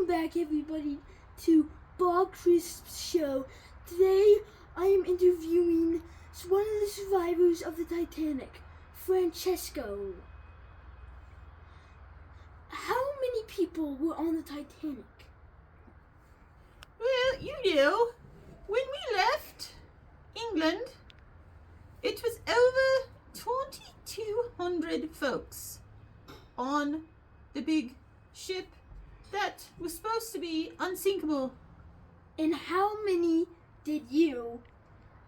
back, everybody, to Bob Crisp's show. Today, I am interviewing one of the survivors of the Titanic, Francesco. How many people were on the Titanic? Well, you know, when we left England, it was over 2,200 folks on the big ship that was supposed to be unsinkable. And how many did you,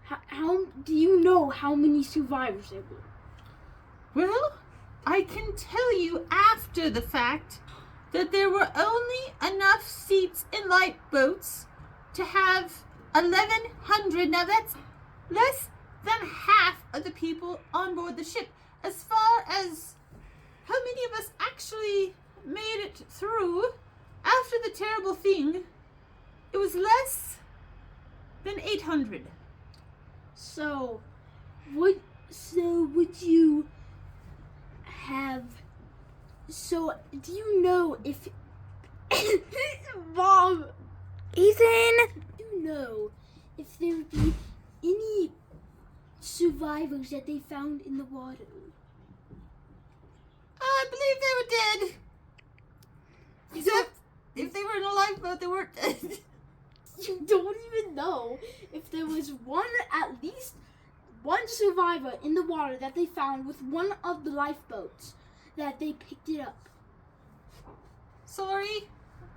how do you know how many survivors there were? Well, I can tell you after the fact that there were only enough seats in lifeboats to have 1,100. Now that's less than half of the people on board the ship. As far as how many of us actually made it through after the terrible thing, it was less than 800. So would you have? So do you know if Mom, Ethan? Do you know if there would be any survivors that they found in the water? I believe they were dead. Except if they were in a lifeboat, they weren't dead. You don't even know if there was at least one survivor in the water that they found with one of the lifeboats that they picked it up. Sorry.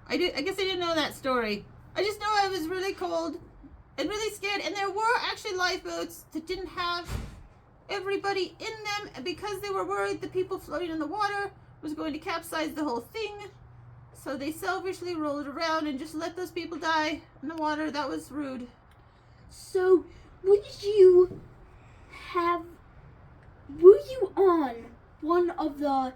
I guess I didn't know that story. I just know I was really cold and really scared, and there were actually lifeboats that didn't have everybody in them because they were worried the people floating in the water was going to capsize the whole thing. So they selfishly rolled around and just let those people die in the water. That was rude. So, were you on one of the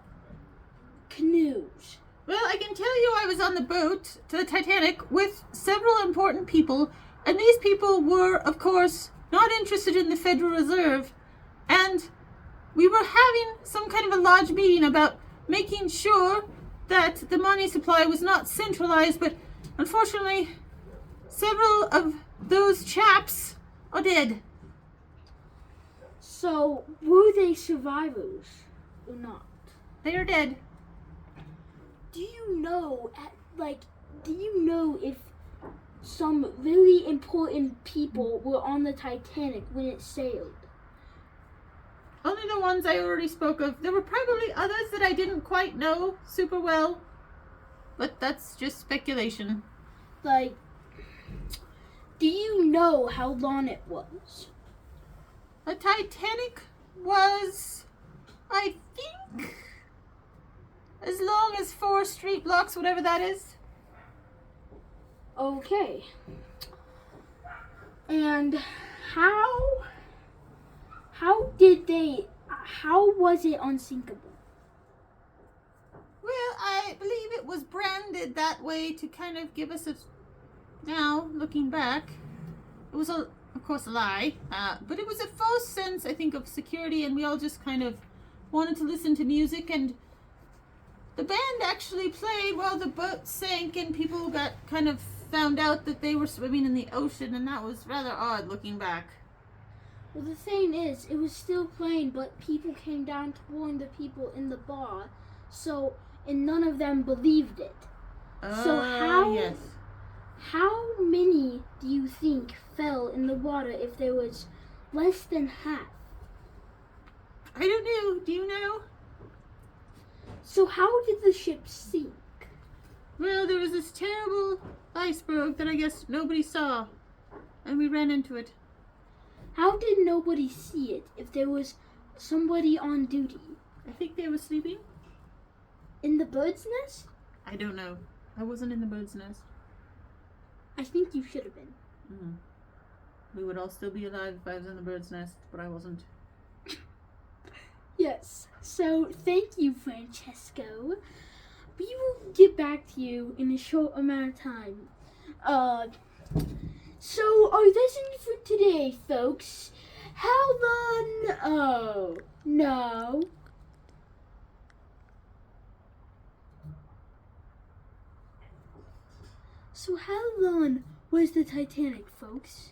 canoes? Well, I can tell you I was on the boat to the Titanic with several important people, and these people were, of course, not interested in the Federal Reserve, and we were having some kind of a lodge meeting about making sure that the money supply was not centralized, but unfortunately, several of those chaps are dead. So, were they survivors or not? They are dead. Do you know if some really important people were on the Titanic when it sailed? Only the ones I already spoke of. There were probably others that I didn't quite know super well, but that's just speculation. Do you know how long it was? The Titanic was, I think, as long as 4 street blocks, whatever that is. Okay. And how was it unsinkable? Well, I believe it was branded that way to kind of give us now, looking back, it was of course a lie, but it was a false sense, I think, of security, and we all just kind of wanted to listen to music, and the band actually played while the boat sank, and people got kind of found out that they were swimming in the ocean, and that was rather odd looking back. Well, the thing is, it was still playing, but people came down to warn the people in the bar, and none of them believed it. Yes. How many do you think fell in the water if there was less than half? I don't know. Do you know? So how did the ship sink? Well, there was this terrible iceberg that I guess nobody saw, and we ran into it. How did nobody see it if there was somebody on duty? I think they were sleeping. In the bird's nest? I don't know. I wasn't in the bird's nest. I think you should have been. We would all still be alive if I was in the bird's nest, but I wasn't. Yes. So, thank you, Francesco. We will get back to you in a short amount of time. So, our lesson for today, folks. How long? Oh, no. So how long was the Titanic, folks?